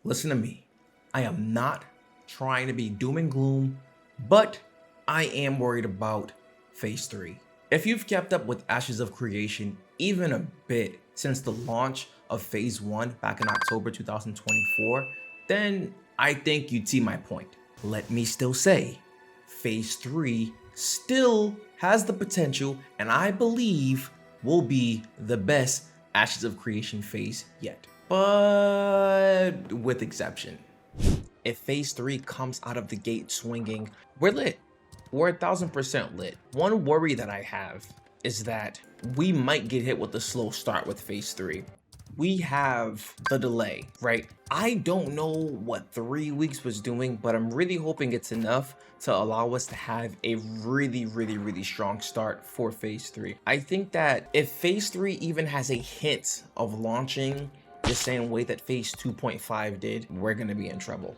Listen to me. I am not trying to be doom and gloom, but I am worried about Phase 3. If you've kept up with Ashes of Creation even a bit since the launch of Phase 1 back in October 2024, then I think you'd see my point. Let me still say, Phase 3 still has the potential, and I believe will be the best Ashes of Creation phase yet, but with exception. If Phase 3 comes out of the gate swinging, we're lit. We're 1000% lit. One worry that I have is that we might get hit with a slow start with Phase 3. We have the delay, right? I don't know what 3 weeks was doing, but I'm really hoping it's enough to allow us to have a really strong start for Phase 3. I think that if Phase 3 even has a hint of launching the same way that Phase 2.5 did, we're gonna be in trouble.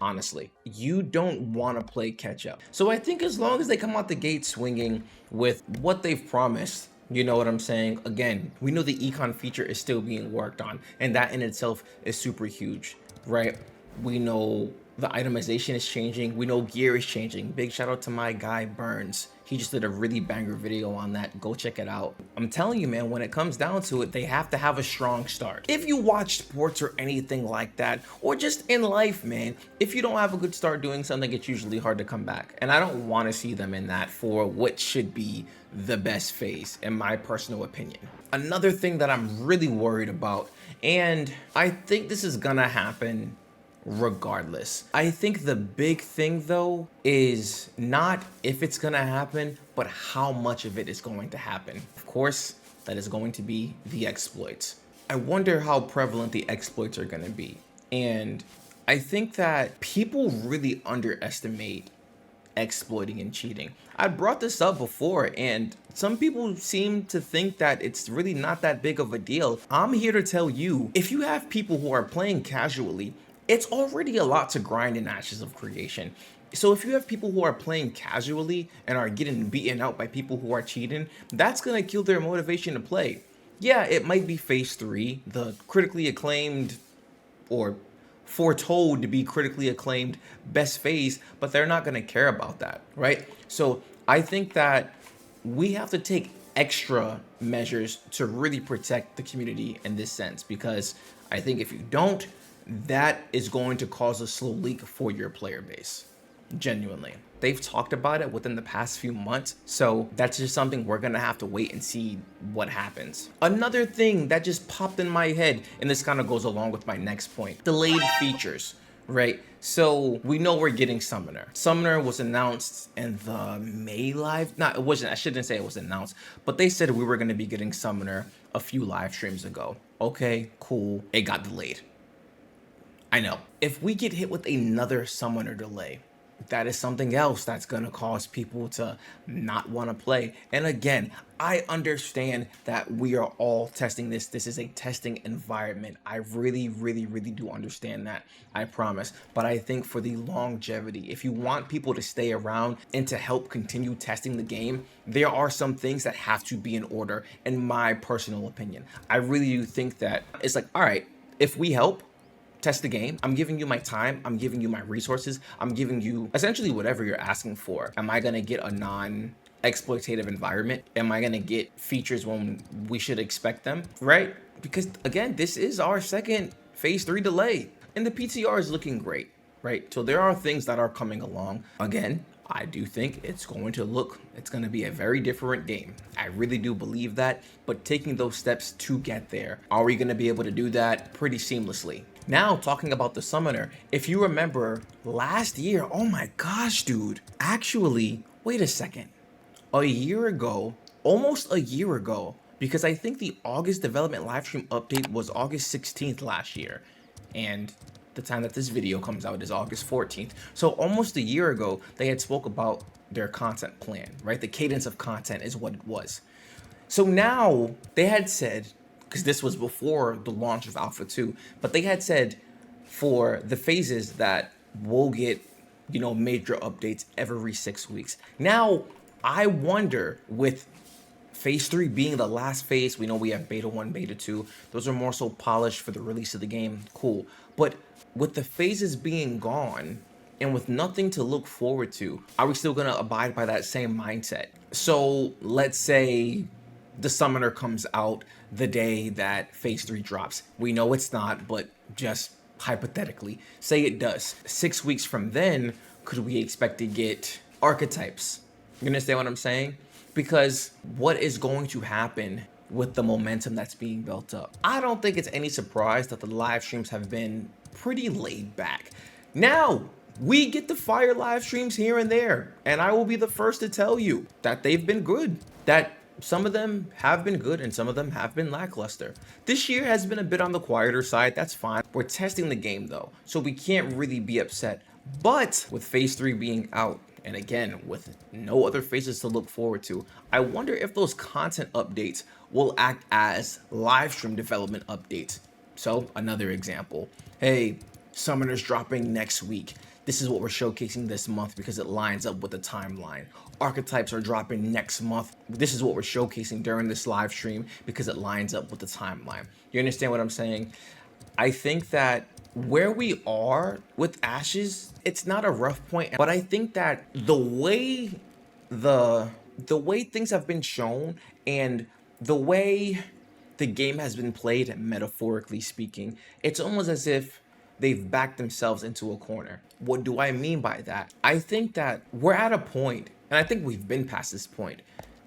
Honestly, you don't want to play catch up. So I think as long as they come out the gate swinging with what they've promised, you know what I'm saying? Again, we know the econ feature is still being worked on, and that in itself is super huge, right? We know the itemization is changing. We know gear is changing. Big shout out to my guy Burns. He just did a really banger video on that. Go check it out. I'm telling you, man, when it comes down to it, they have to have a strong start. If you watch sports or anything like that, or just in life, man, if you don't have a good start doing something, it's usually hard to come back. And I don't want to see them in that for what should be the best phase, in my personal opinion. Another thing that I'm really worried about, and I think this is gonna happen regardless. I think the big thing though is not if it's gonna happen, but how much of it is going to happen. Of course, that is going to be the exploits. I wonder how prevalent the exploits are gonna be. And I think that people really underestimate exploiting and cheating. I brought this up before, and some people seem to think that it's really not that big of a deal. I'm here to tell you, if you have people who are playing casually, it's already a lot to grind in Ashes of Creation. So if you have people who are playing casually and are getting beaten out by people who are cheating, that's gonna kill their motivation to play. Yeah, it might be Phase 3, the critically acclaimed or foretold to be critically acclaimed best phase, but they're not going to care about that, right? So I think that we have to take extra measures to really protect the community in this sense, because I think if you don't, that is going to cause a slow leak for your player base. Genuinely. They've talked about it within the past few months, so that's just something we're gonna have to wait and see what happens. Another thing that just popped in my head, and this kind of goes along with my next point, delayed features, right? So we know we're getting Summoner. Summoner was announced in the May live, it wasn't, I shouldn't say it was announced, but they said we were gonna be getting Summoner a few live streams ago. Okay, cool, it got delayed. I know. If we get hit with another Summoner delay, that is something else that's going to cause people to not want to play. And again, I understand that we are all testing this. This is a testing environment. I really do understand that. I promise. But I think for the longevity, if you want people to stay around and to help continue testing the game, there are some things that have to be in order, in my personal opinion. I really do think that it's like, all right, if we help test the game, I'm giving you my time, I'm giving you my resources, I'm giving you essentially whatever you're asking for. Am I gonna get a non-exploitative environment? Am I gonna get features when we should expect them, right? Because again, this is our second Phase 3 delay, and the PTR is looking great, right? So there are things that are coming along. Again, I do think it's going to be a very different game. I really do believe that, but taking those steps to get there, are we gonna be able to do that pretty seamlessly? Now, talking about the Summoner, if you remember last year, oh my gosh, dude, actually, wait a second, a year ago, almost a year ago, because I think the August development livestream update was August 16th last year, and the time that this video comes out is August 14th. So almost a year ago, they had spoke about their content plan, right? The cadence of content is what it was. So now they had said, because this was before the launch of Alpha 2, but they had said for the phases that we'll get, you know, major updates every 6 weeks. Now, I wonder, with Phase 3 being the last phase, we know we have Beta 1, Beta 2. Those are more so polished for the release of the game. Cool. But with the phases being gone and with nothing to look forward to, are we still gonna abide by that same mindset? So let's say the summoner comes out the day that phase 3 drops. We know it's not, but just hypothetically, say it does. 6 weeks from then, could we expect to get archetypes? You understand what I'm saying? Because what is going to happen with the momentum that's being built up? I don't think it's any surprise that the live streams have been pretty laid back. Now, we get the fire live streams here and there, and I will be the first to tell you that they've been good, that some of them have been good and some of them have been lackluster. This year has been a bit on the quieter side, that's fine. We're testing the game though, so we can't really be upset. But with phase 3 being out, and again, with no other phases to look forward to, I wonder if those content updates will act as live stream development updates. So another example, hey, Summoners dropping next week. This is what we're showcasing this month because it lines up with the timeline. Archetypes are dropping next month. This is what we're showcasing during this live stream because it lines up with the timeline. You understand what I'm saying? I think that where we are with Ashes, it's not a rough point, but I think that the way things have been shown and the way the game has been played, metaphorically speaking, it's almost as if they've backed themselves into a corner. What do I mean by that? I think that we're at a point, and I think we've been past this point.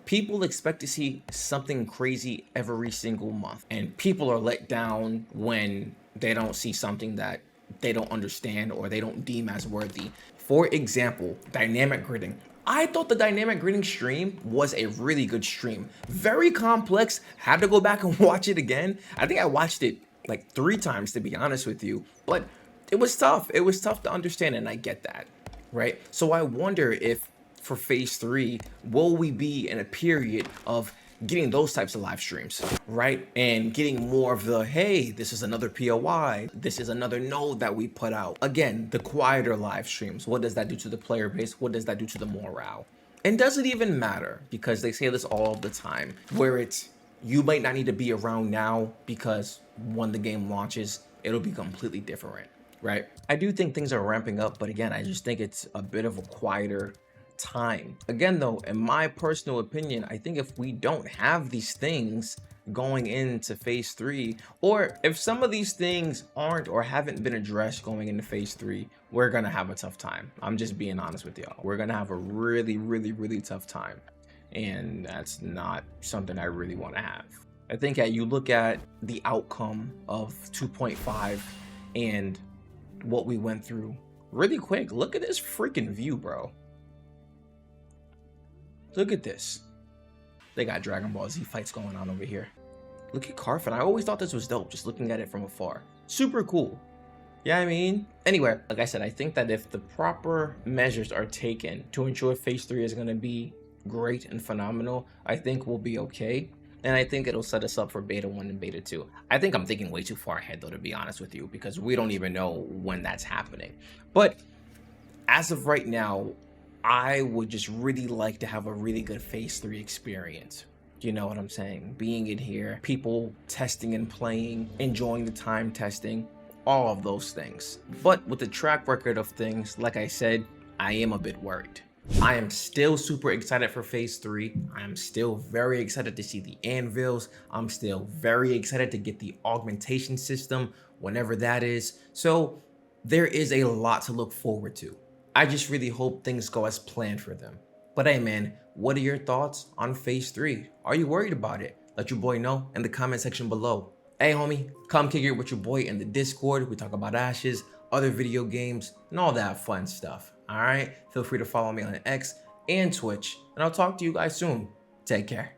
People expect to see something crazy every single month, and people are let down when they don't see something that they don't understand or they don't deem as worthy. For example, dynamic gridding. I thought the dynamic gridding stream was a really good stream. Very complex, had to go back and watch it again. I think I watched it like 3 times to be honest with you, but it was tough. It was tough to understand, and I get that, right? So I wonder if for phase 3, will we be in a period of getting those types of live streams, right? And getting more of the, hey, this is another POI, this is another node that we put out. Again, the quieter live streams. What does that do to the player base? What does that do to the morale? And does it even matter? Because they say this all the time, where it's, you might not need to be around now because when the game launches, it'll be completely different, right? I do think things are ramping up, but again, I just think it's a bit of a quieter time. Again though, in my personal opinion, I think if we don't have these things going into phase 3, or if some of these things aren't or haven't been addressed going into phase 3, we're gonna have a tough time. I'm just being honest with y'all. We're gonna have a really tough time, and that's not something I really want to have. I think that you look at the outcome of 2.5 and what we went through really quick. Look at this freaking view, bro. Look at this. They got Dragon Ball Z fights going on over here. Look at Carfin. I always thought this was dope, just looking at it from afar. Super cool. Yeah, I mean, anyway, like I said, I think that if the proper measures are taken to ensure phase 3 is going to be great and phenomenal, I think we'll be okay. And I think it'll set us up for beta 1 and beta 2. I think I'm thinking way too far ahead though, to be honest with you, because we don't even know when that's happening. But as of right now, I would just really like to have a really good phase 3 experience. You know what I'm saying? Being in here, people testing and playing, enjoying the time testing, all of those things. But with the track record of things, like I said, I am a bit worried. I am still super excited for phase 3. I am still very excited to see the anvils. I'm still very excited to get the augmentation system, whenever that is. So there is a lot to look forward to. I just really hope things go as planned for them. But hey man, what are your thoughts on phase 3? Are you worried about it? Let your boy know in the comment section below. Hey homie, come kick it with your boy in the Discord. We talk about Ashes, other video games, and all that fun stuff. Alright? Feel free to follow me on X and Twitch, and I'll talk to you guys soon. Take care.